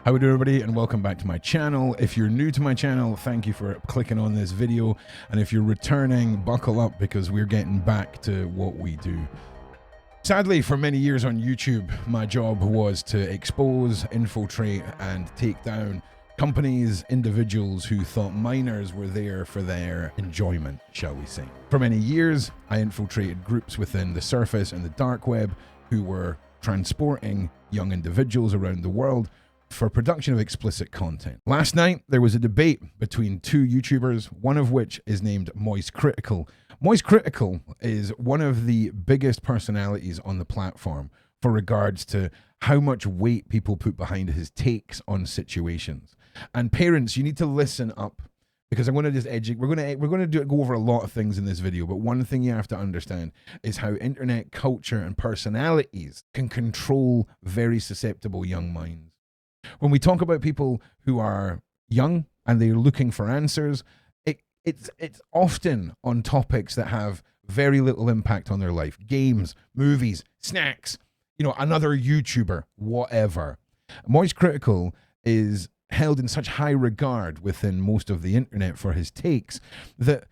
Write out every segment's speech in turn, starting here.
How are everybody, and welcome back to my channel. If you're new to my channel, thank you for clicking on this video, and if you're returning, buckle up because we're getting back to what we do. Sadly, for many years on YouTube, my job was to expose, infiltrate, and take down companies, individuals who thought minors were there for their enjoyment, shall we say. For many years, I infiltrated groups within the surface and the dark web who were transporting young individuals around the world for production of explicit content. Last night, there was a debate between two YouTubers, one of which is named Moist Critical. Moist Critical is one of the biggest personalities on the platform for regards to how much weight people put behind his takes on situations. And parents, you need to listen up, because I'm going to just educate. We're going to go over a lot of things in this video, but one thing you have to understand is how internet culture and personalities can control very susceptible young minds. When we talk about people who are young and they're looking for answers, it's often on topics that have very little impact on their life. Games, movies, snacks, another YouTuber, whatever. Moist Critical is held in such high regard within most of the internet for his takes that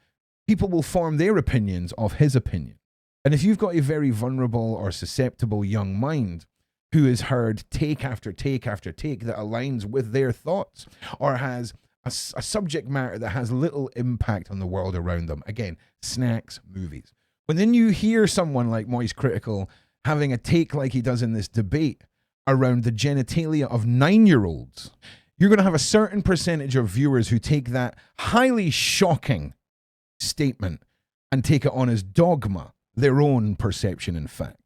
people will form their opinions of his opinion. And if you've got a very vulnerable or susceptible young mind who has heard take after take after take that aligns with their thoughts, or has a subject matter that has little impact on the world around them, again, snacks, movies. When then you hear someone like Moist Critical having a take like he does in this debate around the genitalia of 9-year-olds, you're going to have a certain percentage of viewers who take that highly shocking statement and take it on as dogma, their own perception, in fact.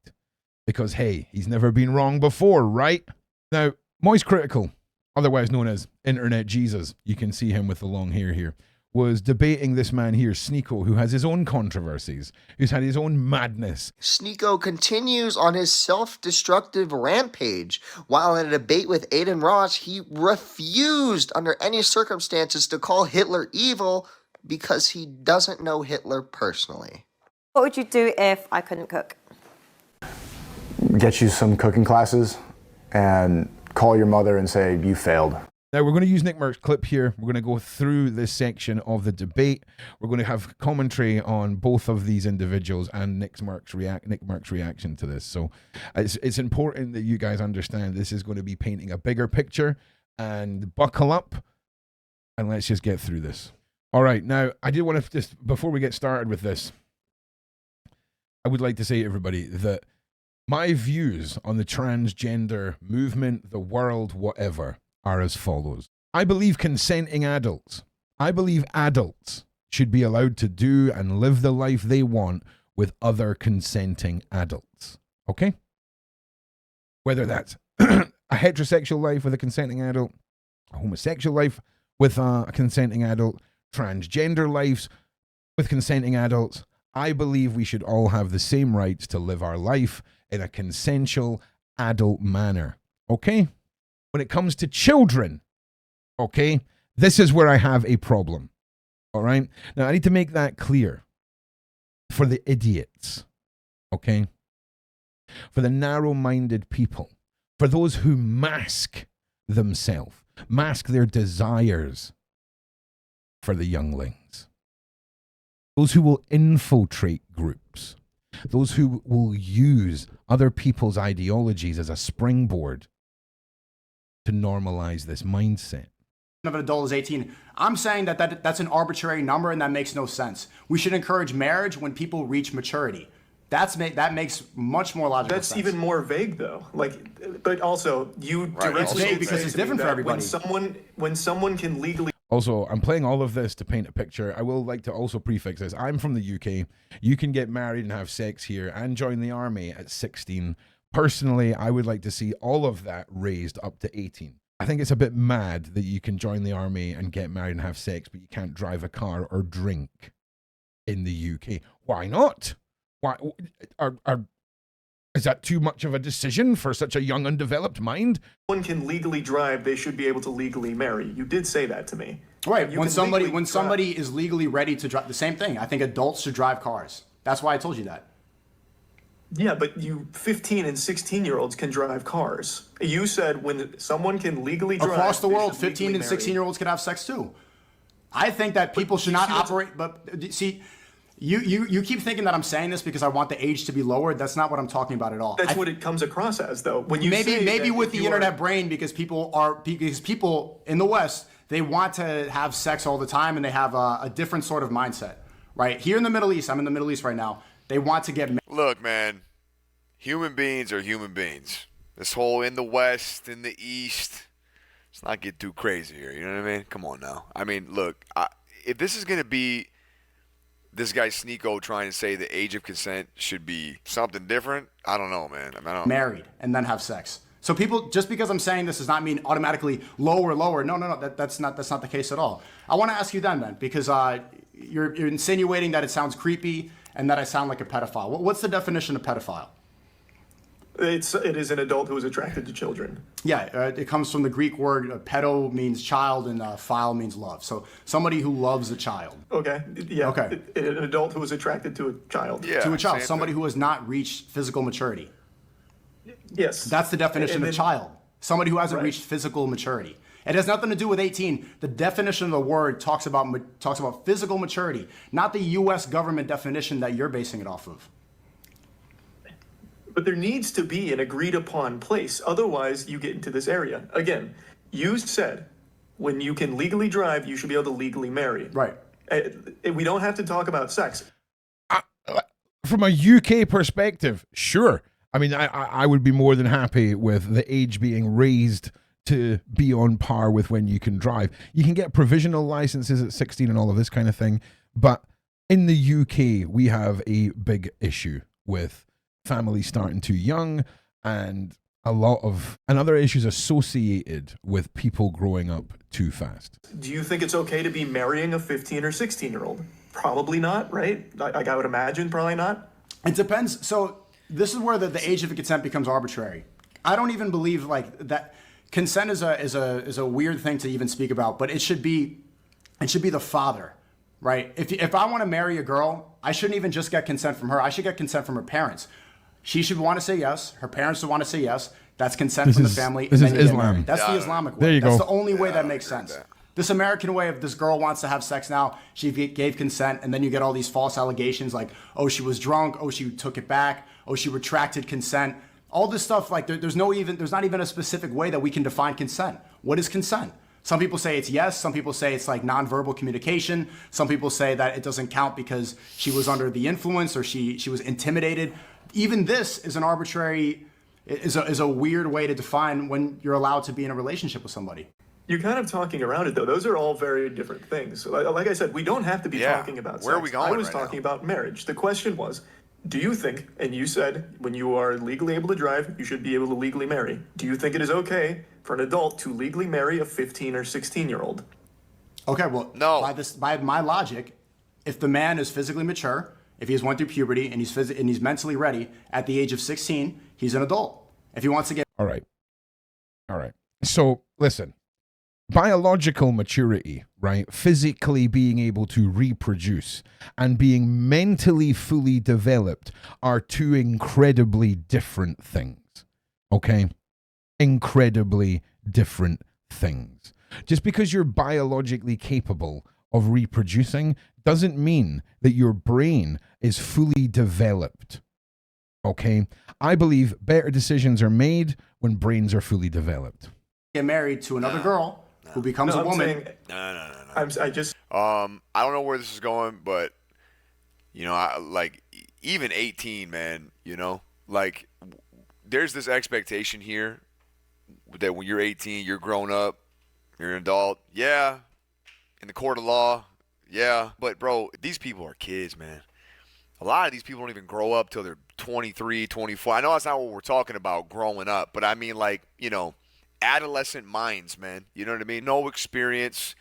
Because, hey, he's never been wrong before, right? Now, Moist Critical, otherwise known as Internet Jesus, you can see him with the long hair here, was debating this man here, Sneako, who has his own controversies, who's had his own madness. Sneako continues on his self-destructive rampage. While in a debate with Aiden Ross, he refused under any circumstances to call Hitler evil because he doesn't know Hitler personally. What would you do if I couldn't cook? Get you some cooking classes and call your mother and say you failed. Now, we're going to use Nick Merck's clip here. We're going to go through this section of the debate. We're going to have commentary on both of these individuals and Nick Merck's reaction to this. So it's important that you guys understand this is going to be painting a bigger picture, and buckle up and let's just get through this. All right. Now, I did want to just, before we get started with this, I would like to say to everybody that my views on the transgender movement, the world, whatever, are as follows. I believe consenting adults. I believe adults should be allowed to do and live the life they want with other consenting adults. Okay? Whether that's a heterosexual life with a consenting adult, a homosexual life with a consenting adult, transgender lives with consenting adults, I believe we should all have the same rights to live our life in a consensual adult manner. Okay? When it comes to children, okay, this is where I have a problem. All right? Now, I need to make that clear for the idiots, okay? For the narrow-minded people, for those who mask themselves, mask their desires for the younglings, those who will infiltrate groups, those who will use other people's ideologies as a springboard to normalize this mindset. Of an adult is 18. I'm saying that's an arbitrary number and that makes no sense. We should encourage marriage when people reach maturity. That makes much more logical sense. That's even more vague, though. But also you directly it's vague because it's different for everybody. When someone can legally. Also, I'm playing all of this to paint a picture. I will like to also prefix this. I'm from the UK. You can get married and have sex here and join the army at 16. Personally, I would like to see all of that raised up to 18. I think it's a bit mad that you can join the army and get married and have sex, but you can't drive a car or drink in the UK. Why not? Why is that too much of a decision for such a young, undeveloped mind? One can legally drive, they should be able to legally marry. You did say that to me. Right. When somebody is legally ready to drive, the same thing. I think adults should drive cars. That's why I told you that. Yeah, but you 15 and 16-year-olds can drive cars. You said when someone can legally drive Across the they world, should 15 legally and 16-year-olds can have sex too. I think that people should not operate. But see, you keep thinking that I'm saying this because I want the age to be lowered. That's not what I'm talking about at all. That's what it comes across as, though. When you say maybe that with if the you internet are, brain, because people in the West, they want to have sex all the time and they have a different sort of mindset, right? Here in the Middle East, I'm in the Middle East right now. They want to get. Look, man, human beings are human beings. This whole in the West, in the East, let's not get too crazy here. You know what I mean? Come on now. I mean, look, if this is going to be this guy Sneako trying to say the age of consent should be something different, I don't know, man. I don't married and then have sex. So people, just because I'm saying this does not mean automatically lower. No. That's not the case at all. I want to ask you then, because you're insinuating that it sounds creepy and that I sound like a pedophile. What's the definition of pedophile? it is an adult who is attracted to children. Yeah, it comes from the Greek word pedo means child and phile means love. So somebody who loves a child. Okay. Yeah. Okay. An adult who is attracted to a child. Yeah, To a child, same somebody thing. who has not reached physical maturity. Yes. That's the definition And of then- child. Somebody who hasn't Right. reached physical maturity. It has nothing to do with 18. The definition of the word talks about physical maturity, not the U.S. government definition that you're basing it off of. But there needs to be an agreed upon place. Otherwise, you get into this area. Again, you said when you can legally drive, you should be able to legally marry. Right. We don't have to talk about sex. From a UK perspective, sure. I mean, I would be more than happy with the age being raised to be on par with when you can drive. You can get provisional licenses at 16 and all of this kind of thing. But in the UK, we have a big issue with families starting too young and a lot of other issues associated with people growing up too fast. Do you think it's okay to be marrying a 15 or 16-year-old? Probably not, right? I would imagine probably not. It depends. So this is where the age of consent becomes arbitrary. I don't even believe like that. Consent is a weird thing to even speak about, but it should be the father, right? If I want to marry a girl, I shouldn't even just get consent from her. I should get consent from her parents. She should want to say yes. Her parents should want to say yes. That's consent from the family. This and is then you get Islam. married. That's the Islamic way. There you That's go. the only way that makes sense. This American way of this girl wants to have sex now, she gave consent, and then you get all these false allegations like, oh, she was drunk, oh, she took it back, oh, she retracted consent. All this stuff, like there's not even a specific way that we can define consent. What is consent? Some people say it's yes, some people say it's like nonverbal communication, some people say that it doesn't count because she was under the influence or she was intimidated. Even this is an arbitrary, is a weird way to define when you're allowed to be in a relationship with somebody. You're kind of talking around it, though. Those are all very different things. Like I said, we don't have to be Yeah. talking about Where are sex. we going I was right talking now? about marriage. The question was, do you think, and you said when you are legally able to drive, you should be able to legally marry. Do you think it is okay for an adult to legally marry a 15 or 16-year-old? Okay, well, No. by my logic, if the man is physically mature, if he's went through puberty and he's mentally ready at the age of 16, he's an adult. If he wants to get All right. So listen, biological maturity, right? Physically being able to reproduce and being mentally fully developed are two incredibly different things. Okay? Incredibly different things. Just because you're biologically capable of reproducing doesn't mean that your brain is fully developed. Okay? I believe better decisions are made when brains are fully developed. married to another girl who becomes a I'm woman. saying, No. I just, I don't know where this is going, but you know, even 18, man, you know, like there's this expectation here that when you're 18, you're grown up, you're an adult. Yeah, in the court of law, yeah, but bro, these people are kids, man. A lot of these people don't even grow up till they're 23, 24. I know that's not what we're talking about, growing up, but I mean, like, you know, adolescent minds, man. You know what I mean? No experience.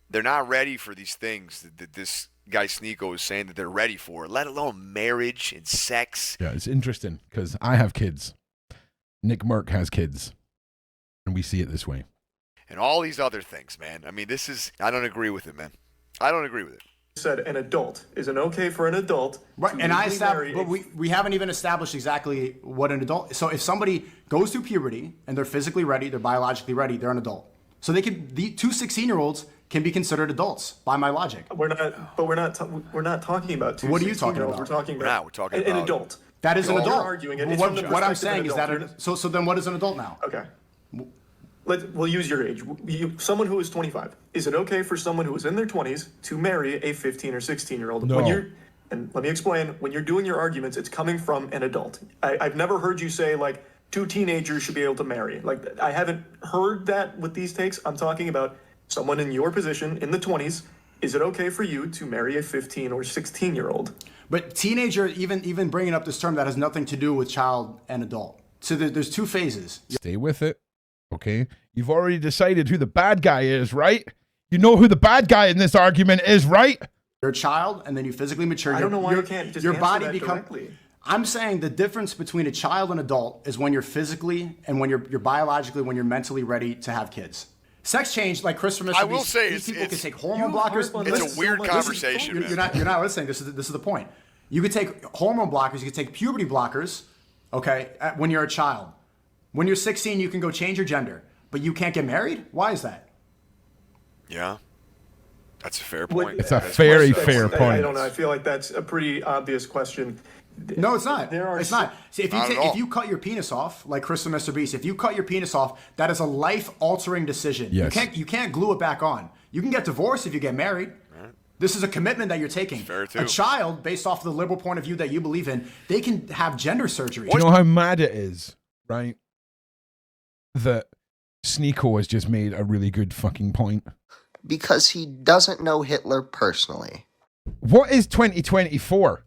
They're not ready for these things that this guy Sneako is saying that they're ready for, let alone marriage and sex. Yeah, it's interesting because I have kids. Nick Merck has kids. And we see it this way. And all these other things, man. I mean, I don't agree with it, man. I don't agree with it. said an adult. Is it okay for an adult Right, to and I legally established, marry but we haven't even established exactly what an adult. So if somebody goes through puberty and they're physically ready, they're biologically ready, they're an adult. So they can, the two 16-year-olds can be considered adults by my logic. We're not talking about two. What are you talking 16-year-olds. about? We're talking We're about not. We're talking an about- adult. That is an You're adult. arguing it. Well, It's from the what I'm perspective of saying is that adult. so then what is an adult now? Okay. We'll use your age. Someone who is 25. Is it okay for someone who is in their 20s to marry a 15 or 16-year-old? No. And let me explain. When you're doing your arguments, it's coming from an adult. I've never heard you say, like, two teenagers should be able to marry. Like, I haven't heard that with these takes. I'm talking about someone in your position in the 20s. Is it okay for you to marry a 15 or 16-year-old? But teenager, even bringing up this term that has nothing to do with child and adult. So there's two phases. Stay with it. Okay. You've already decided who the bad guy is, right? You know who the bad guy in this argument is, right? You're a child, and then you physically mature. I don't know why you can't just your answer body that becomes. directly. I'm saying the difference between a child and adult is when you're physically and when you're biologically, when you're mentally ready to have kids. Sex change, like Christopher Mr. I will Beast, say these people can it's- take hormone you blockers. harp on It's this a weird so much. conversation, You're man. not listening. This is the point. You could take hormone blockers. You could take puberty blockers. Okay, when you're a child. When you're 16, you can go change your gender, but you can't get married. Why is that? Yeah. That's a fair point. It's a That's very quite- fair I point. don't know. I feel like that's a pretty obvious question. No, it's not. There are It's so- not. See, if you Not at all. if you cut your penis off, like Chris and Mr. Beast, if you cut your penis off, that is a life-altering decision. Yes. You can't glue it back on. You can get divorced if you get married. This is a commitment that you're taking. Fair too. A child, based off the liberal point of view that you believe in, they can have gender surgery. Do you know how mad it is, right? That Sneeko has just made a really good fucking point. Because he doesn't know Hitler personally. What is 2024?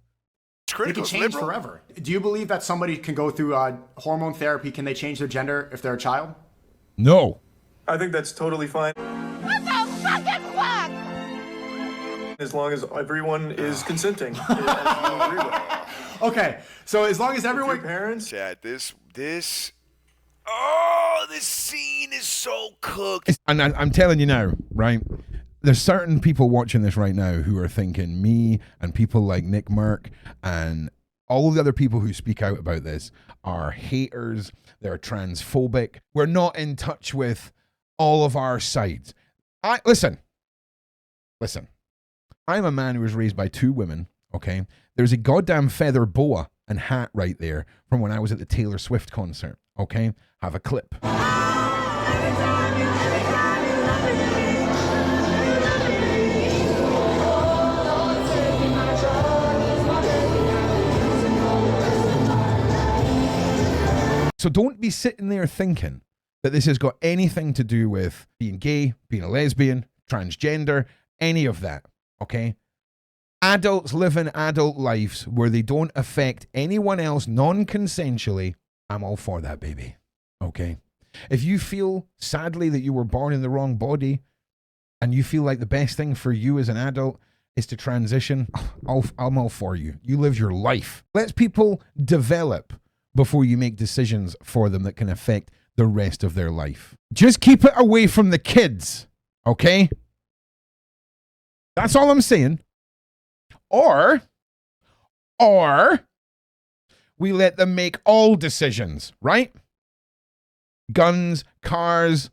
It's They critical. can It's change liberal. forever. Do you believe that somebody can go through hormone therapy? Can they change their gender if they're a child? No. I think that's totally fine. As long as everyone is consenting. Okay, so as long as Your everyone. parents, Chat, this scene is so cooked. And I'm telling you now, right? There's certain people watching this right now who are thinking, me and people like Nick Merck and all the other people who speak out about this are haters. They're transphobic. We're not in touch with all of our sides. Listen. I'm a man who was raised by two women, okay? There's a goddamn feather boa and hat right there from when I was at the Taylor Swift concert, okay? Have a clip. So don't be sitting there thinking that this has got anything to do with being gay, being a lesbian, transgender, any of that, okay? Adults living adult lives where they don't affect anyone else non-consensually. I'm all for that, baby, okay? If you feel, sadly, that you were born in the wrong body and you feel like the best thing for you as an adult is to transition, I'm all for you. You live your life. Let people develop before you make decisions for them that can affect the rest of their life. Just keep it away from the kids, okay? That's all I'm saying. Or we let them make all decisions, right? Guns, cars,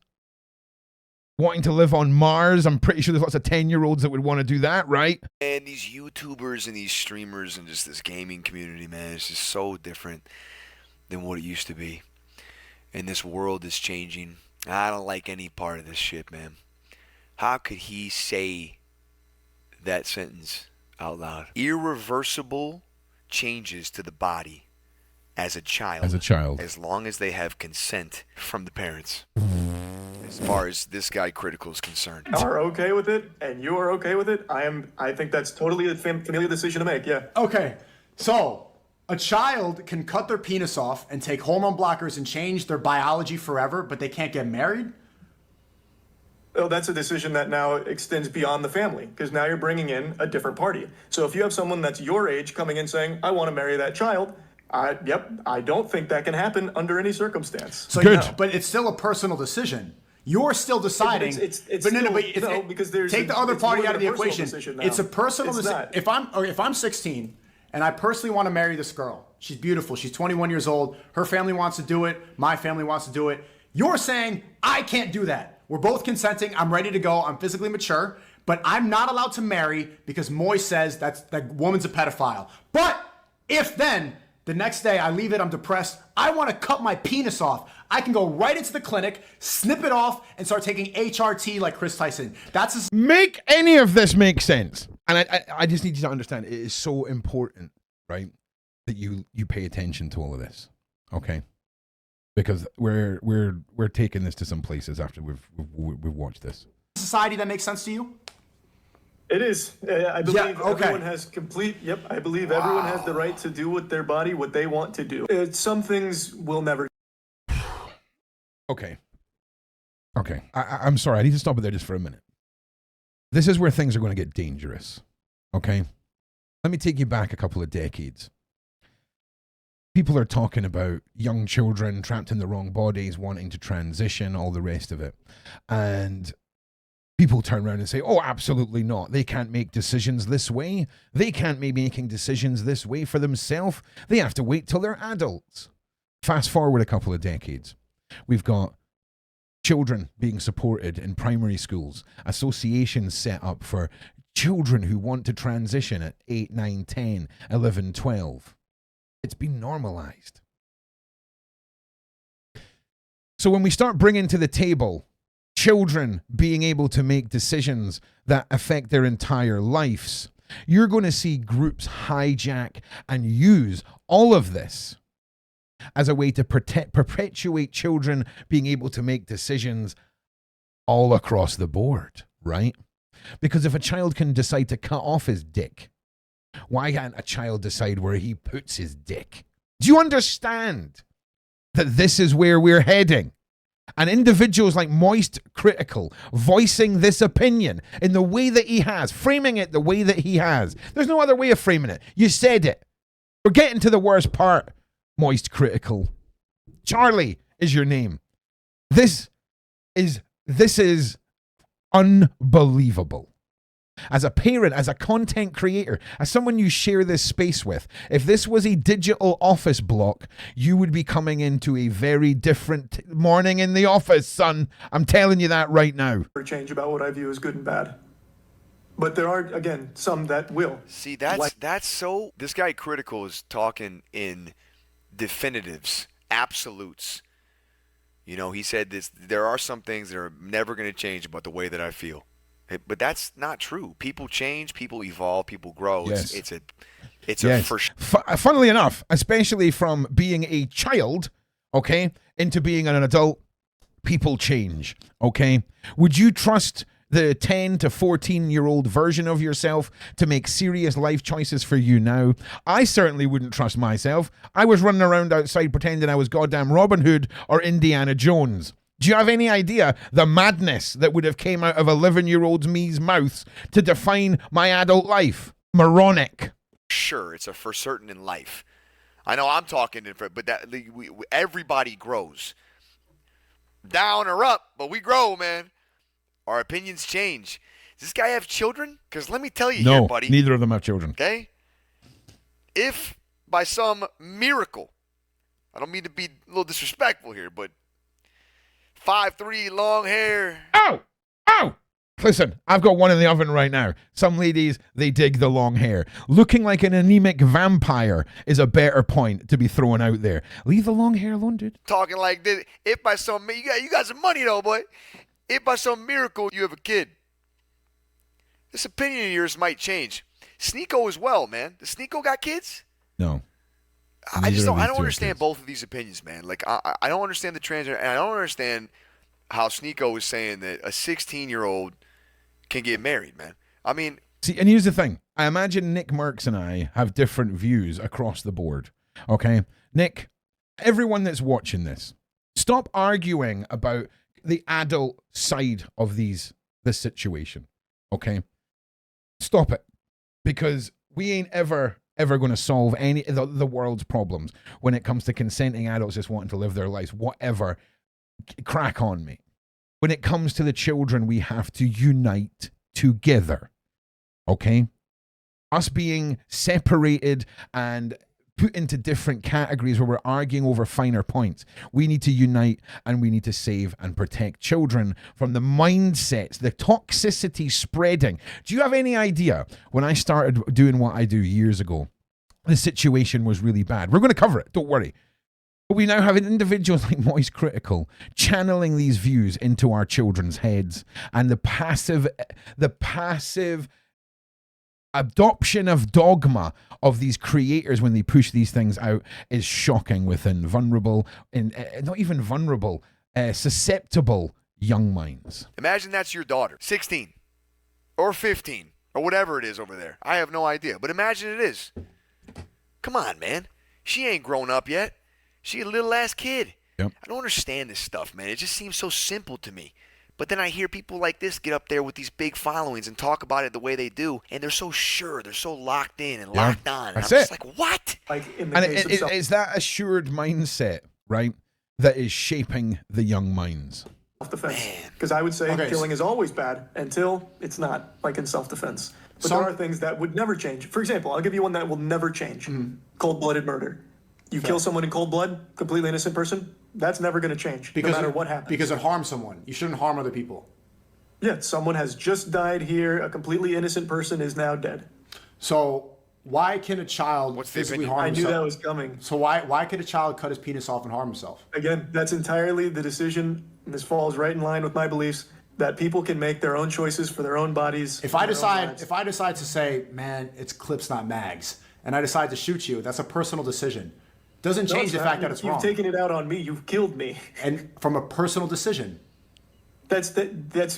wanting to live on Mars. I'm pretty sure there's lots of 10-year-olds that would want to do that, right? And these YouTubers and these streamers and just this gaming community, man, it's just so different than what it used to be. And this world is changing. I don't like any part of this shit, man. How could he say that sentence out loud? Irreversible changes to the body as a child. As a child. As long as they have consent from the parents. As far as this guy Critical is concerned. are okay with it, and you are okay with it. I think that's totally a familiar decision to make. Yeah. Okay, so a child can cut their penis off and take hormone blockers and change their biology forever, but they can't get married? Oh, that's a decision that now extends beyond the family, because now you're bringing in a different party. So if you have someone that's your age coming in saying, I want to marry that child, I don't think that can happen under any circumstance. So Good. but it's still a personal decision. You're still deciding. It's but no, still, but it's, no, because there's take the other it's party more out of than the a personal equation. decision now. It's a personal It's decision. not. If I'm 16 and I personally want to marry this girl, she's beautiful. She's 21 years old. Her family wants to do it. My family wants to do it. You're saying I can't do that. We're both consenting. I'm ready to go. I'm physically mature, but I'm not allowed to marry because Moy says that woman's a pedophile. But if then the next day I leave it, I'm depressed, I want to cut my penis off, I can go right into the clinic, snip it off, and start taking HRT like Chris Tyson. That's Make any of this make sense? And I just need you to understand, it is so important, right, that you pay attention to all of this, okay? Because we're taking this to some places after we've watched this. society that makes sense to you? It is. I believe okay. everyone has complete. Yep. I believe everyone has the right to do with their body what they want to do. Some things will never. Okay. I'm sorry. I need to stop it there just for a minute. This is where things are going to get dangerous. Okay. Let me take you back a couple of decades. People are talking about young children trapped in the wrong bodies, wanting to transition, all the rest of it. And people turn around and say, oh, absolutely not. They can't make decisions this way. They can't be making decisions this way for themselves. They have to wait till they're adults. Fast forward a couple of decades. We've got children being supported in primary schools, associations set up for children who want to transition at 8, 9, 10, 11, 12. It's been normalized. So when we start bringing to the table children being able to make decisions that affect their entire lives, you're going to see groups hijack and use all of this as a way to perpetuate children being able to make decisions all across the board, right? Because if a child can decide to cut off his dick, why can't a child decide where he puts his dick? Do you understand that this is where we're heading? And individuals like Moist Critical voicing this opinion in the way that he has, framing it the way that he has. There's no other way of framing it. You said it. We're getting to the worst part, Moist Critical. Charlie is your name. This is unbelievable. As a parent, as a content creator, as someone you share this space with, if this was a digital office block, you would be coming into a very different morning in the office, son. I'm telling you that right now. Change about what I view as good and bad. But there are, again, some that will. See, that's so. This guy Critical is talking in definitives, absolutes. You know, he said this. There are some things that are never going to change about the way that I feel. But that's not true. People change, people evolve, people grow. Yes. It's a for sure. Funnily enough, especially from being a child, okay, into being an adult, people change, okay? Would you trust the 10 to 14-year-old version of yourself to make serious life choices for you now? I certainly wouldn't trust myself. I was running around outside pretending I was goddamn Robin Hood or Indiana Jones. Do you have any idea the madness that would have came out of 11-year-old me's mouth to define my adult life? Moronic. Sure, it's a for certain in life. I know I'm talking, but that everybody grows. Down or up, but we grow, man. Our opinions change. Does this guy have children? Because let me tell you here, buddy. No, neither of them have children. Okay? If by some miracle, I don't mean to be a little disrespectful here, but 5'3", long hair. Oh! Listen, I've got one in the oven right now. Some ladies, they dig the long hair. Looking like an anemic vampire is a better point to be thrown out there. Leave the long hair alone, dude. Talking like this. If by some, you got some money though, boy. If by some miracle you have a kid, this opinion of yours might change. Sneeko as well, man. Does Sneeko got kids? No. I don't understand both of these opinions, man. Like, I don't understand the transgender, and I don't understand how Sneeko is saying that a 16-year-old can get married, man. I mean... See, and here's the thing. I imagine Nick Merckx and I have different views across the board, okay? Nick, everyone that's watching this, stop arguing about the adult side of this situation, okay? Stop it. Because we ain't ever going to solve any of the world's problems when it comes to consenting adults just wanting to live their lives. Whatever. Crack on, mate. when it comes to the children, we have to unite together. Okay? Us being separated and put into different categories where we're arguing over finer points. We need to unite and we need to save and protect children from the mindsets, the toxicity spreading. Do you have any idea when I started doing what I do years ago, the situation was really bad? We're going to cover it, don't worry. But we now have individuals like Moist Critical channeling these views into our children's heads, and the passive adoption of dogma of these creators when they push these things out is shocking within vulnerable, not even vulnerable, susceptible young minds. Imagine that's your daughter, 16 or 15 or whatever it is over there. I have no idea, but imagine it is. Come on, man. She ain't grown up yet. She a little ass kid. Yep. I don't understand this stuff, man. It just seems so simple to me. But then I hear people like this get up there with these big followings and talk about it the way they do, and they're so sure, they're so locked in and locked on. And That's I'm just it. like, what? Like in the And case of it's that assured mindset, right, that is shaping the young minds. self-defense. Because I would say killing is always bad until it's not, like in self-defense. But there are things that would never change. For example, I'll give you one that will never change. Cold-blooded murder. You kill someone in cold blood, completely innocent person, that's never going to change, no matter what happens. Because it harms someone. You shouldn't harm other people. Yeah, someone has just died here. A completely innocent person is now dead. So why can a child physically harm I knew himself? that was coming. So why could a child cut his penis off and harm himself? Again, that's entirely the decision, and this falls right in line with my beliefs, that people can make their own choices for their own bodies. If I decide to say, man, it's clips, not mags, and I decide to shoot you, that's a personal decision. Doesn't change the fact that it's wrong. You've taken it out on me. You've killed me. And from a personal decision. That's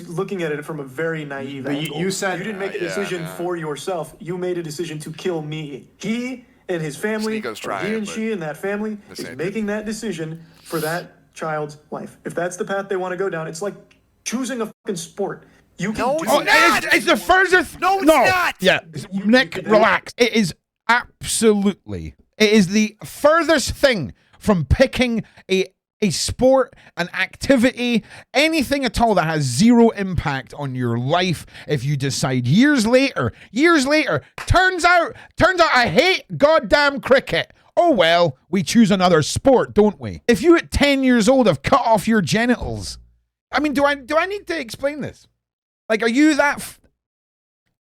looking at it from a very naive angle. You said you didn't make a decision for yourself. You made a decision to kill me. He and his family, he and she and that family is making that decision for that child's life. If that's the path they want to go down, it's like choosing a fucking sport. You can do it. It's the furthest. No, it's not. Yeah, Nick, relax. It is absolutely. It is the furthest thing from picking a sport, an activity, anything at all that has zero impact on your life. If you decide years later, turns out I hate goddamn cricket. Oh well, we choose another sport, don't we? If you at 10 years old have cut off your genitals, I mean, do I need to explain this? Like, are you that?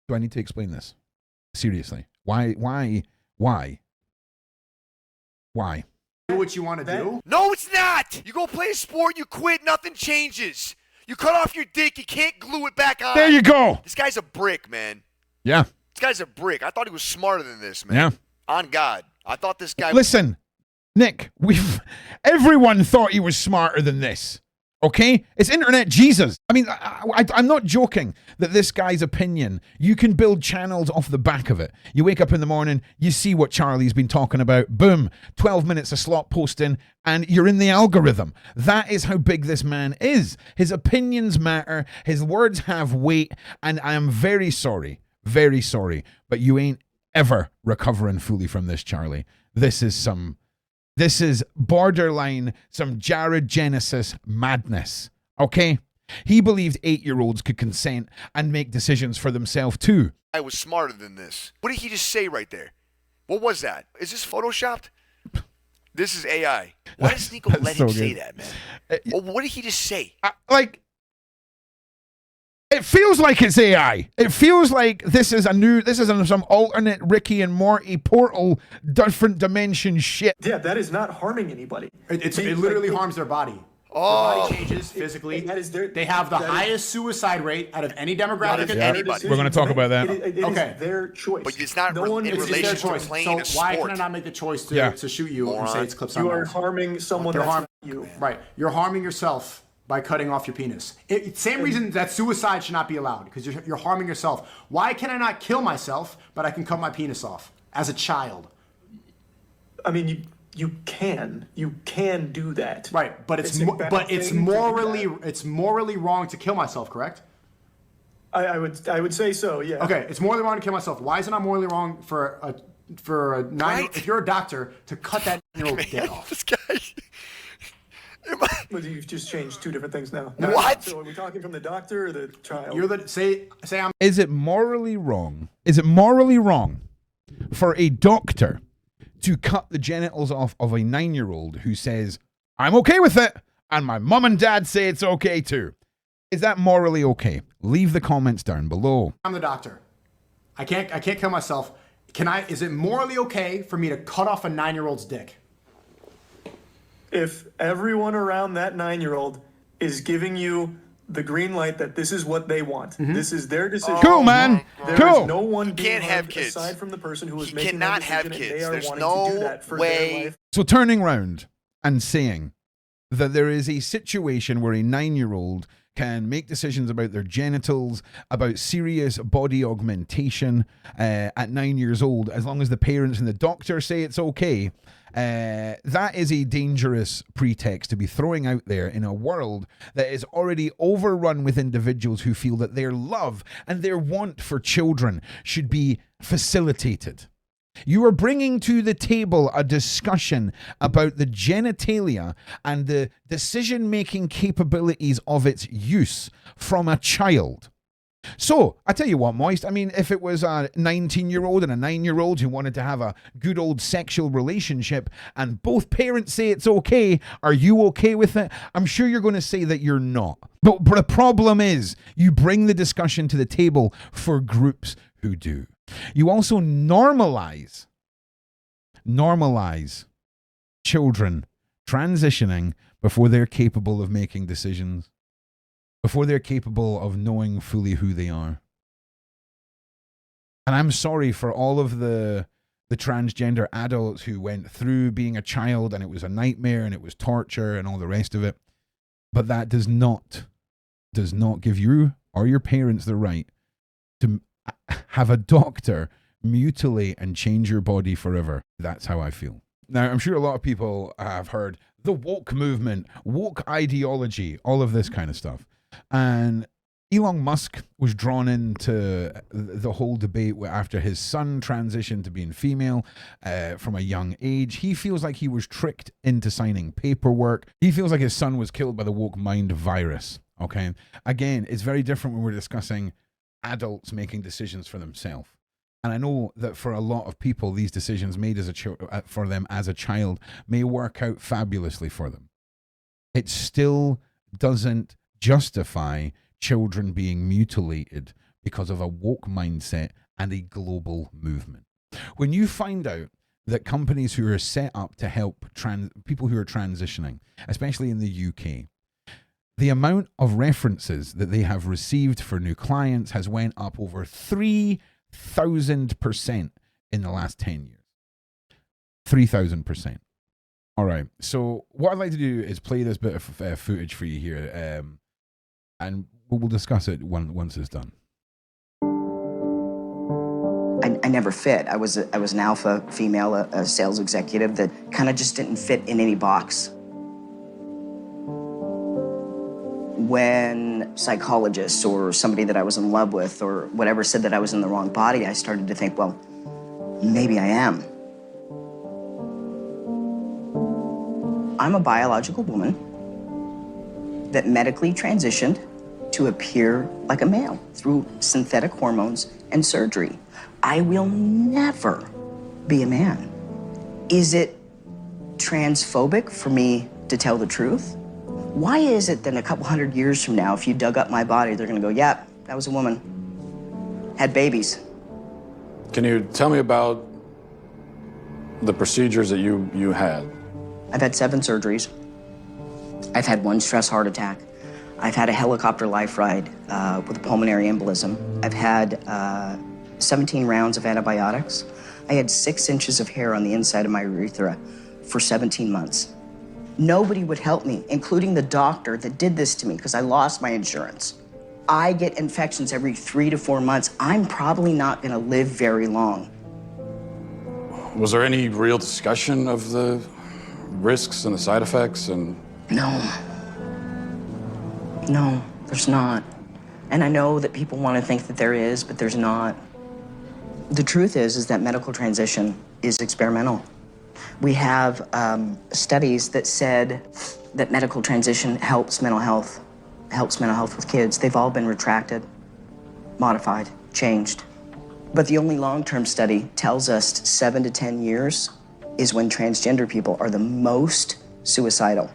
Do I need to explain this? Seriously, why? Do what you want to do? No, it's not. You go play a sport, you quit, nothing changes. You cut off your dick, you can't glue it back on. There you go. This guy's a brick, man. Yeah. This guy's a brick. I thought he was smarter than this, man. Yeah. On God. I thought this guy... Listen, Nick, everyone thought he was smarter than this. Okay? It's internet Jesus. I mean, I'm not joking that this guy's opinion, you can build channels off the back of it. You wake up in the morning, you see what Charlie's been talking about, boom, 12 minutes of slot posting, and you're in the algorithm. That is how big this man is. His opinions matter, his words have weight, and I am very sorry, but you ain't ever recovering fully from this, Charlie. This is borderline some Jared Genesis madness, okay? He believed 8-year-olds could consent and make decisions for themselves too. I was smarter than this. What did he just say right there? What was that? Is this photoshopped? This is AI. Why does Nico let him say that, man? Well, what did he just say? It feels like it's AI. It feels like this is some alternate Ricky and Morty portal, different dimension shit. Yeah, that is not harming anybody. It literally harms their body. Oh. Their body changes physically. They have the highest suicide rate out of any demographic. We're going to talk about that. It is their choice. But it's not in relation to choice. playing a So why sport. can I not make the choice to shoot you and say it's clips on You are mags? harming someone They're that's harming not you. Right. You're harming yourself by cutting off your penis. Same reason that suicide should not be allowed, because you're harming yourself. Why can I not kill myself, but I can cut my penis off as a child? I mean, you can do that. Right, but it's morally wrong to kill myself, correct? I would say so, yeah. Okay, it's morally wrong to kill myself. Why is it not morally wrong for a 9? Right. If you're a doctor, to cut that 9-year-old dick off? This guy... But you've just changed two different things now. What? So are we talking from the doctor or the child? You're the say I'm Is it morally wrong? Is it morally wrong for a doctor to cut the genitals off of a 9-year-old who says, I'm okay with it, and my mum and dad say it's okay too? Is that morally okay? Leave the comments down below. the doctor. I can't kill myself. Is it morally okay for me to cut off a 9-year-old's dick? If everyone around that 9-year-old is giving you the green light that this is what they want, this is their decision. Cool, man. There Cool. is no one You being can't have harmed kids. aside from the person who is You making cannot that have decision, and kids. they are There's wanting no to do that for way. their life. So turning round and saying that there is a situation where a 9-year-old can make decisions about their genitals, about serious body augmentation at 9 years old, as long as the parents and the doctor say it's okay. That is a dangerous pretext to be throwing out there in a world that is already overrun with individuals who feel that their love and their want for children should be facilitated. You are bringing to the table a discussion about the genitalia and the decision-making capabilities of its use from a child. So, I tell you what, Moist, I mean, if it was a 19-year-old and a 9-year-old who wanted to have a good old sexual relationship and both parents say it's okay, are you okay with it? I'm sure you're going to say that you're not. But the problem is, you bring the discussion to the table for groups who do. You also normalize children transitioning before they're capable of making decisions, before they're capable of knowing fully who they are. And I'm sorry for all of the transgender adults who went through being a child and it was a nightmare and it was torture and all the rest of it. But that does not give you or your parents the right to have a doctor mutilate and change your body forever. That's how I feel. Now, I'm sure a lot of people have heard the woke movement, woke ideology, all of this kind of stuff. And Elon Musk was drawn into the whole debate after his son transitioned to being female from a young age. He feels like he was tricked into signing paperwork. He feels like his son was killed by the woke mind virus. Okay. Again, it's very different when we're discussing adults making decisions for themselves. And I know that for a lot of people, these decisions made for them as a child may work out fabulously for them. It still doesn't justify children being mutilated because of a woke mindset and a global movement. When you find out that companies who are set up to help people who are transitioning, especially in the UK, the amount of references that they have received for new clients has went up over 3,000% in the last 10 years. 3,000%. All right. So what I'd like to do is play this bit of footage for you here, and we'll discuss it once it's done. I never fit. I was an alpha female, a sales executive that kind of just didn't fit in any box. When psychologists or somebody that I was in love with or whatever said that I was in the wrong body, I started to think, well, maybe I am. I'm a biological woman that medically transitioned to appear like a male through synthetic hormones and surgery. I will never be a man. Is it transphobic for me to tell the truth? Why is it that a couple hundred years from now, if you dug up my body, they're gonna go, yeah, that was a woman, had babies? Can you tell me about the procedures that you had? I've had 7 surgeries. I've had 1 stress heart attack. I've had a helicopter life ride with a pulmonary embolism. I've had 17 rounds of antibiotics. I had 6 inches of hair on the inside of my urethra for 17 months. Nobody would help me, including the doctor that did this to me because I lost my insurance. I get infections every 3 to 4 months. I'm probably not gonna live very long. Was there any real discussion of the risks and the side effects and... No, there's not. And I know that people want to think that there is, but there's not. The truth is that medical transition is experimental. We have studies that said that medical transition helps mental health with kids. They've all been retracted, modified, changed. But the only long-term study tells us 7 to 10 years is when transgender people are the most suicidal.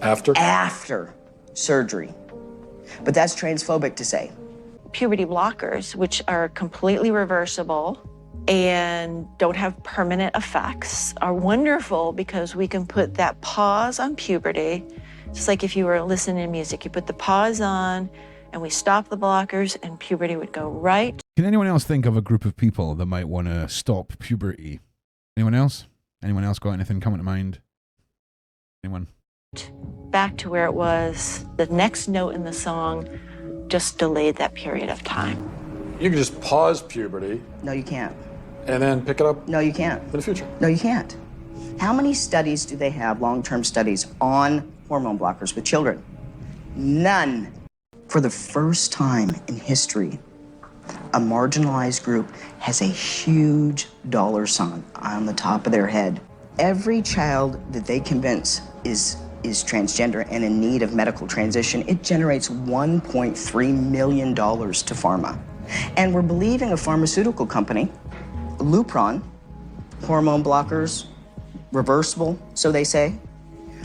After surgery. But that's transphobic to say. Puberty blockers, which are completely reversible and don't have permanent effects, are wonderful because we can put that pause on puberty. Just like if you were listening to music, you put the pause on and we stop the blockers and puberty would go right. Can anyone else think of a group of people that might want to stop puberty? Anyone else? Anyone else got anything coming to mind? Anyone? Back to where it was. The next note in the song just delayed that period of time. You can just pause puberty. No, you can't. And then pick it up. No, you can't. In the future. No, you can't. How many studies do they have, long-term studies, on hormone blockers with children? None. For the first time in history, a marginalized group has a huge dollar sign on the top of their head. Every child that they convince is transgender and in need of medical transition, it generates $1.3 million to pharma. And we're believing a pharmaceutical company, Lupron, hormone blockers, reversible, so they say.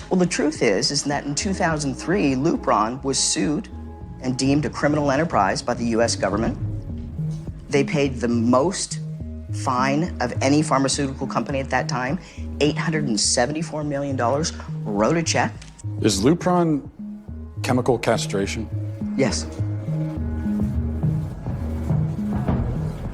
Well, the truth is that in 2003, Lupron was sued and deemed a criminal enterprise by the US government. They paid the most fine of any pharmaceutical company at that time, $874 million, wrote a check. Is Lupron chemical castration? Yes.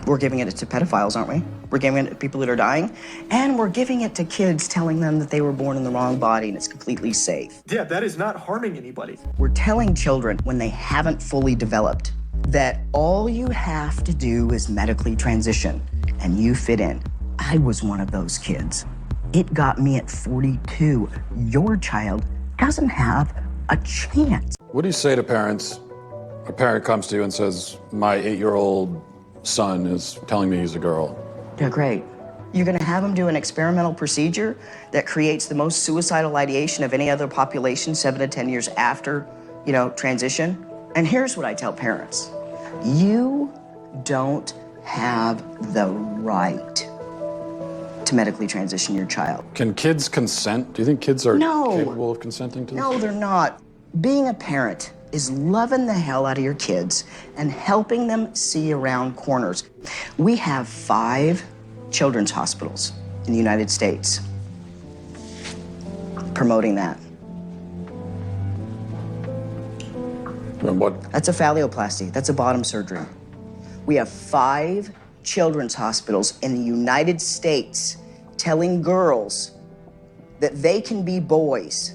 We're giving it to pedophiles, aren't we? We're giving it to people that are dying, and we're giving it to kids, telling them that they were born in the wrong body and it's completely safe. Yeah, that is not harming anybody. We're telling children when they haven't fully developed that all you have to do is medically transition and you fit in. I was one of those kids. It got me at 42. Your child doesn't have a chance. What do you say to parents? A parent comes to you and says, my 8-year-old son is telling me he's a girl. Yeah, great. You're gonna have them do an experimental procedure that creates the most suicidal ideation of any other population 7 to 10 years after, transition. And here's what I tell parents. You don't have the right to medically transition your child. Can kids consent? Do you think kids are No. capable of consenting to this? No, they're not. Being a parent is loving the hell out of your kids and helping them see around corners. We have 5 children's hospitals in the United States promoting that. And what? That's a phalloplasty. That's a bottom surgery. We have 5 children's hospitals in the United States telling girls that they can be boys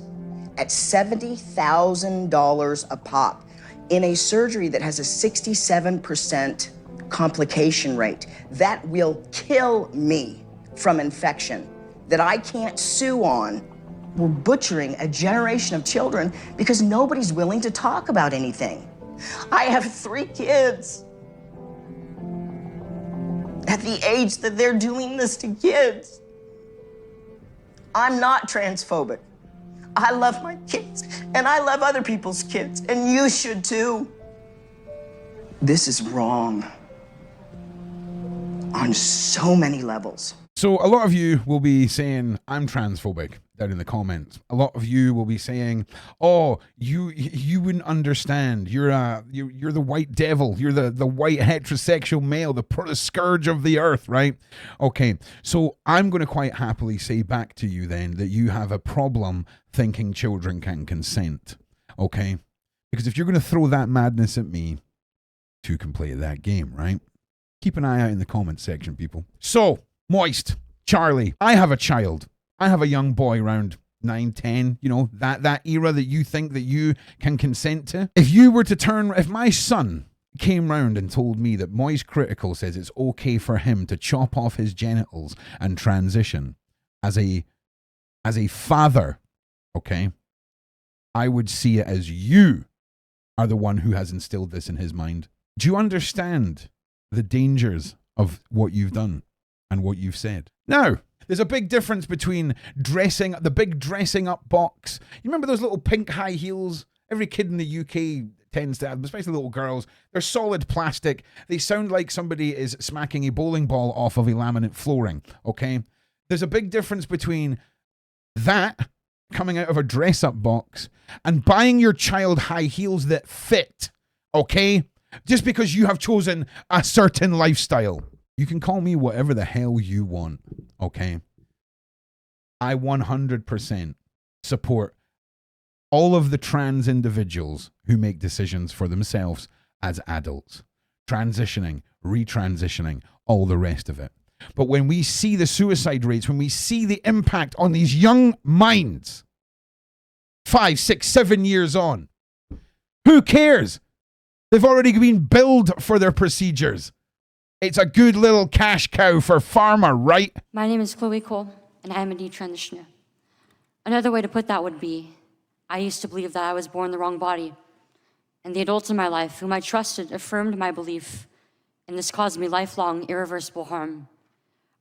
at $70,000 a pop in a surgery that has a 67% complication rate. That will kill me from infection that I can't sue on. We're butchering a generation of children because nobody's willing to talk about anything. I have 3 kids. At the age that they're doing this to kids. I'm not transphobic. I love my kids, and I love other people's kids, and you should too. This is wrong on so many levels. So a lot of you will be saying, I'm transphobic, down in the comments. A lot of you will be saying, oh, you wouldn't understand. You're the white devil. You're the white heterosexual male, the scourge of the earth, right? Okay, so I'm going to quite happily say back to you then that you have a problem thinking children can consent, okay? Because if you're going to throw that madness at me, 2 can play that game, right? Keep an eye out in the comments section, people. So, Moist, Charlie, I have a child. I have a young boy around 9, 10, that era that you think that you can consent to. If my son came round and told me that Moist Critical says it's okay for him to chop off his genitals and transition as a father, okay, I would see it as you are the one who has instilled this in his mind. Do you understand the dangers of what you've done and what you've said? Now, There's a big difference between the big dressing up box. You remember those little pink high heels? Every kid in the UK tends to have, especially little girls. They're solid plastic. They sound like somebody is smacking a bowling ball off of a laminate flooring, okay? There's a big difference between that coming out of a dress-up box and buying your child high heels that fit, okay? Just because you have chosen a certain lifestyle. You can call me whatever the hell you want, okay? I 100% support all of the trans individuals who make decisions for themselves as adults, transitioning, retransitioning, all the rest of it. But when we see the suicide rates, when we see the impact on these young minds, 5, 6, 7 years on, who cares? They've already been billed for their procedures. It's a good little cash cow for pharma, right? My name is Chloe Cole, and I am a detransitioner. Another way to put that would be, I used to believe that I was born in the wrong body, and the adults in my life whom I trusted affirmed my belief, and this caused me lifelong, irreversible harm.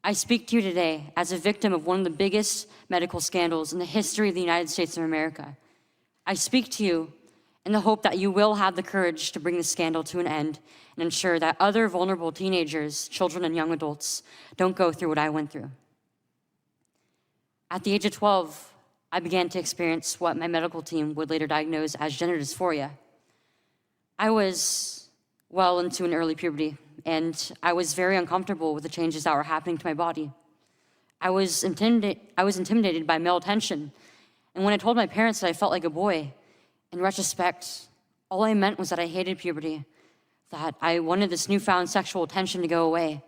I speak to you today as a victim of one of the biggest medical scandals in the history of the United States of America. I speak to you in the hope that you will have the courage to bring the scandal to an end and ensure that other vulnerable teenagers, children, and young adults don't go through what I went through. At the age of 12, I began to experience what my medical team would later diagnose as gender dysphoria. I was well into an early puberty, and I was very uncomfortable with the changes that were happening to my body. I was intimidated by male attention, and when I told my parents that I felt like a boy, in retrospect, all I meant was that I hated puberty, that I wanted this newfound sexual attention to go away,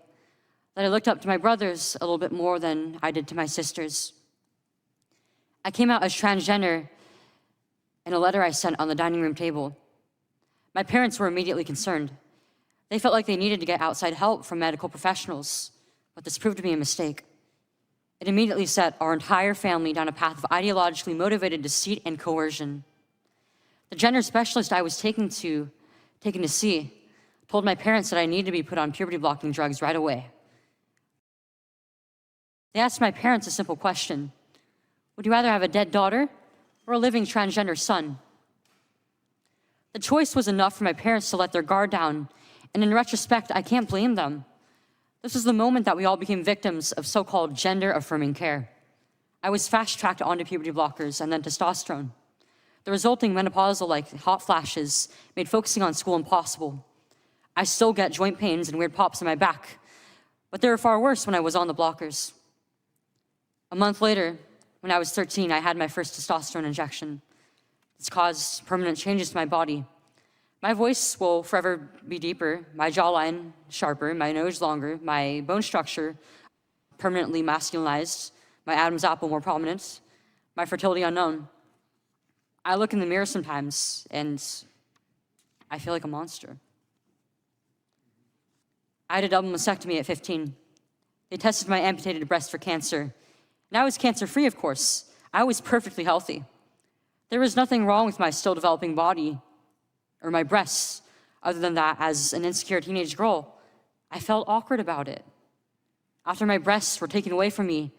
that I looked up to my brothers a little bit more than I did to my sisters. I came out as transgender in a letter I sent on the dining room table. My parents were immediately concerned. They felt like they needed to get outside help from medical professionals, but this proved to be a mistake. It immediately set our entire family down a path of ideologically motivated deceit and coercion. The gender specialist I was taken to see told my parents that I needed to be put on puberty-blocking drugs right away. They asked my parents a simple question: would you rather have a dead daughter or a living transgender son? The choice was enough for my parents to let their guard down, and in retrospect, I can't blame them. This was the moment that we all became victims of so-called gender-affirming care. I was fast-tracked onto puberty blockers and then testosterone. The resulting menopausal-like hot flashes made focusing on school impossible. I still get joint pains and weird pops in my back, but they were far worse when I was on the blockers. A month later, when I was 13, I had my first testosterone injection. It's caused permanent changes to my body. My voice will forever be deeper, my jawline sharper, my nose longer, my bone structure permanently masculinized, my Adam's apple more prominent, my fertility unknown. I look in the mirror sometimes and I feel like a monster. I had a double mastectomy at 15. They tested my amputated breast for cancer. And I was cancer-free, of course. I was perfectly healthy. There was nothing wrong with my still developing body or my breasts, other than that, as an insecure teenage girl, I felt awkward about it. After my breasts were taken away from me,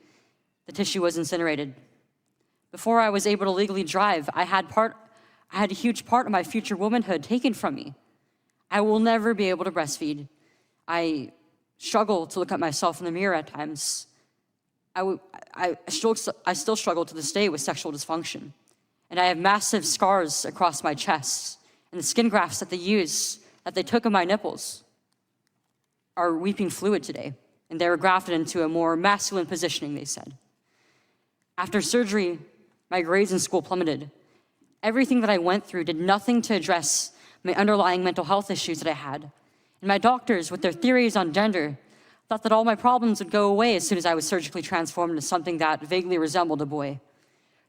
the tissue was incinerated. Before I was able to legally drive, I had a huge part of my future womanhood taken from me. I will never be able to breastfeed. I struggle to look at myself in the mirror at times. I still struggle to this day with sexual dysfunction. And I have massive scars across my chest. And the skin grafts that they took of my nipples are weeping fluid today. And they were grafted into a more masculine positioning, they said. After surgery, my grades in school plummeted. Everything that I went through did nothing to address my underlying mental health issues that I had. And my doctors, with their theories on gender, thought that all my problems would go away as soon as I was surgically transformed into something that vaguely resembled a boy.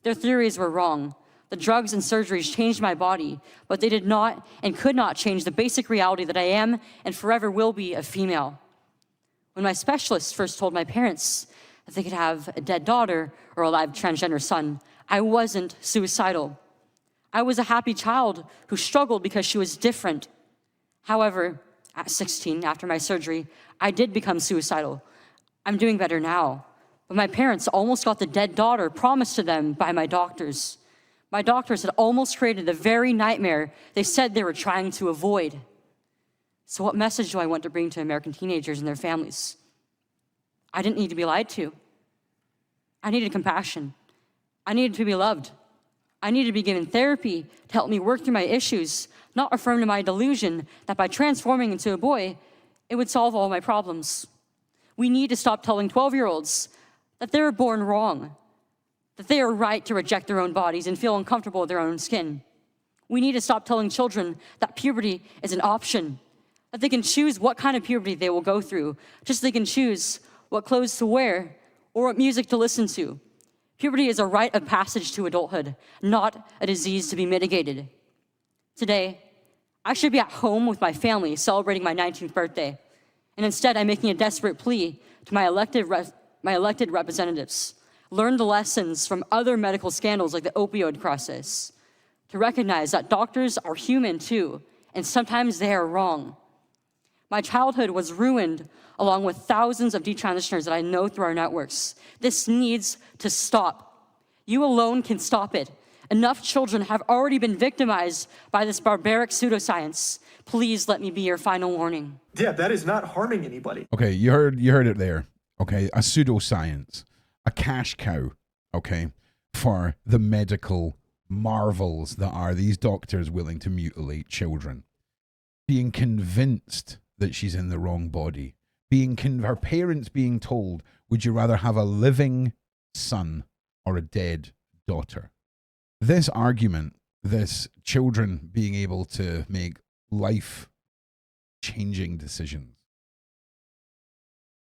Their theories were wrong. The drugs and surgeries changed my body, but they did not and could not change the basic reality that I am and forever will be a female. When my specialist first told my parents that they could have a dead daughter or a live transgender son, I wasn't suicidal. I was a happy child who struggled because she was different. However, at 16, after my surgery, I did become suicidal. I'm doing better now, But my parents almost got the dead daughter promised to them by my doctors. My doctors had almost created the very nightmare they said they were trying to avoid. So what message do I want to bring to American teenagers and their families? I didn't need to be lied to. I needed compassion. I needed to be loved. I needed to be given therapy to help me work through my issues, not affirm to my delusion that by transforming into a boy, it would solve all my problems. We need to stop telling 12-year-olds that they were born wrong, that they are right to reject their own bodies and feel uncomfortable with their own skin. We need to stop telling children that puberty is an option, that they can choose what kind of puberty they will go through, just so they can choose what clothes to wear or what music to listen to. Puberty is a rite of passage to adulthood, not a disease to be mitigated. Today, I should be at home with my family celebrating my 19th birthday, and instead I'm making a desperate plea to my elected representatives. Learn the lessons from other medical scandals like the opioid crisis, to recognize that doctors are human too, and sometimes they are wrong. My childhood was ruined along with thousands of detransitioners that I know through our networks. This needs to stop. You alone can stop it. Enough children have already been victimized by this barbaric pseudoscience. Please let me be your final warning. Yeah, that is not harming anybody. Okay, you heard it there. Okay, a pseudoscience, a cash cow, okay, for the medical marvels that are these doctors willing to mutilate children. Being convinced that she's in the wrong body. Her parents being told, would you rather have a living son or a dead daughter? This argument, this children being able to make life-changing decisions,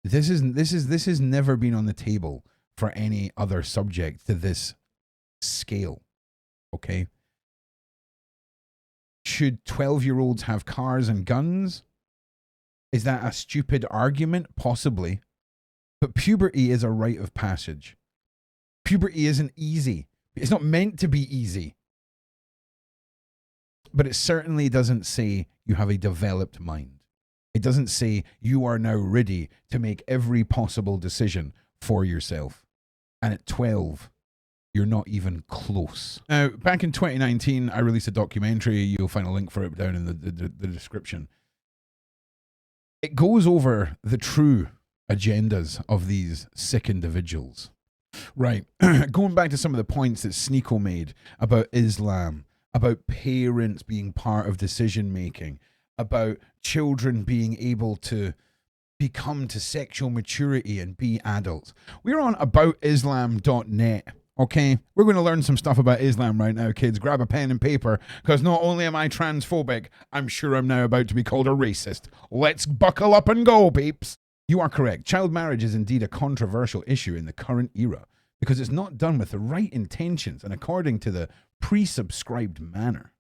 this has never been on the table for any other subject to this scale. Okay? Should 12-year-olds have cars and guns? Is that a stupid argument? Possibly. But puberty is a rite of passage. Puberty isn't easy. It's not meant to be easy. But it certainly doesn't say you have a developed mind. It doesn't say you are now ready to make every possible decision for yourself. And at 12, you're not even close. Now, back in 2019, I released a documentary. You'll find a link for it down in the description. It goes over the true agendas of these sick individuals. Right. Going back to some of the points that Sneako made about Islam, about parents being part of decision making, about children being able to become to sexual maturity and be adults. We're on aboutislam.net. Okay, we're going to learn some stuff about Islam right now, kids. Grab a pen and paper, because not only am I transphobic, I'm sure I'm now about to be called a racist. Let's buckle up and go, peeps. You are correct. Child marriage is indeed a controversial issue in the current era, because it's not done with the right intentions and according to the pre-subscribed manner.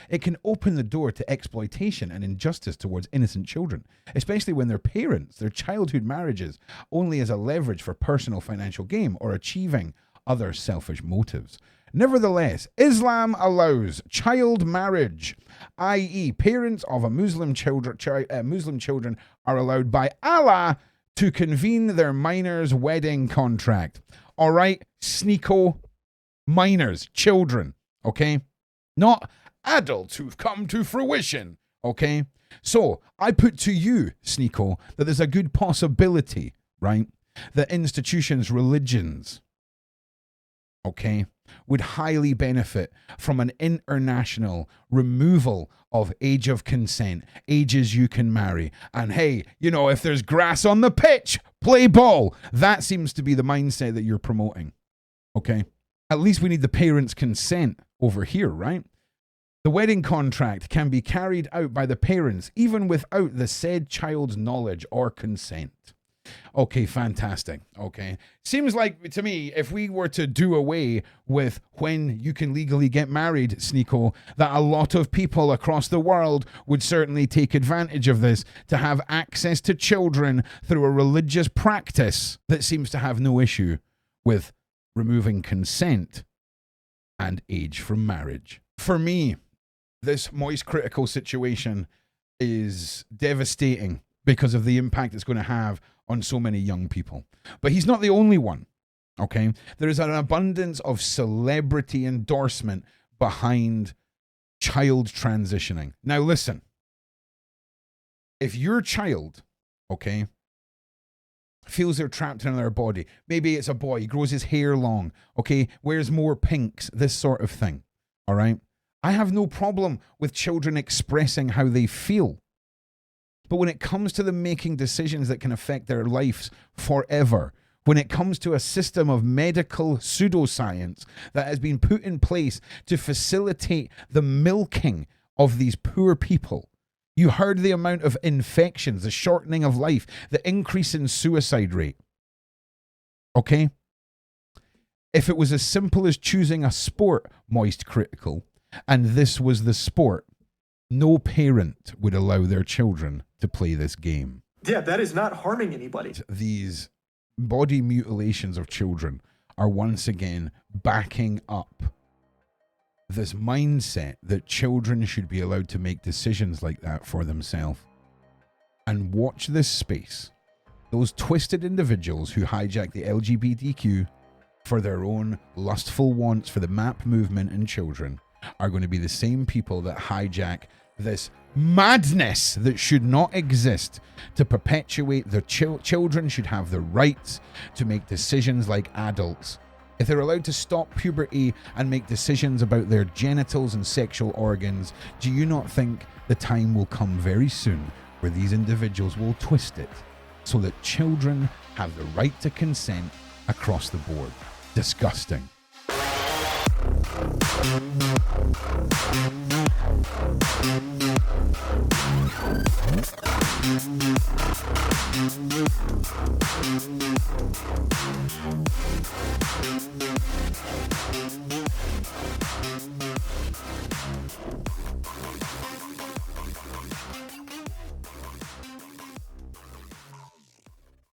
It can open the door to exploitation and injustice towards innocent children, especially when their parents, their childhood marriages, only as a leverage for personal financial gain or achieving other selfish motives. Nevertheless, Islam allows child marriage, i.e. parents of a Muslim children are allowed by Allah to convene their minor's wedding contract. All right, Sneako, minors, children, okay? Not adults who've come to fruition, okay? So, I put to you, Sneako, that there's a good possibility, right, that institutions, religions, okay, would highly benefit from an international removal of age of consent, ages you can marry. And hey, you know, if there's grass on the pitch, play ball. That seems to be the mindset that you're promoting, okay? At least we need the parents' consent over here, right? The wedding contract can be carried out by the parents, even without the said child's knowledge or consent. Okay, fantastic. Okay. Seems like to me, if we were to do away with when you can legally get married, Sneako, that a lot of people across the world would certainly take advantage of this to have access to children through a religious practice that seems to have no issue with removing consent and age from marriage. For me, this moist critical situation is devastating because of the impact it's going to have on so many young people. But he's not the only one. Okay? There is an abundance of celebrity endorsement behind child transitioning. Now, listen. If your child, okay, feels they're trapped in their body, maybe it's a boy, he grows his hair long, okay, wears more pinks, this sort of thing, all right? I have no problem with children expressing how they feel. But when it comes to them making decisions that can affect their lives forever, when it comes to a system of medical pseudoscience that has been put in place to facilitate the milking of these poor people, you heard the amount of infections, the shortening of life, the increase in suicide rate. Okay? If it was as simple as choosing a sport, Moist Critical, and this was the sport, no parent would allow their children to play this game. Yeah, that is not harming anybody. These body mutilations of children are once again backing up this mindset that children should be allowed to make decisions like that for themselves. And watch this space. Those twisted individuals who hijack the LGBTQ for their own lustful wants for the MAP movement and children are going to be the same people that hijack this madness that should not exist to perpetuate the children should have the rights to make decisions like adults. If they're allowed to stop puberty and make decisions about their genitals and sexual organs, do you not think the time will come very soon where these individuals will twist it so that children have the right to consent across the board? Disgusting.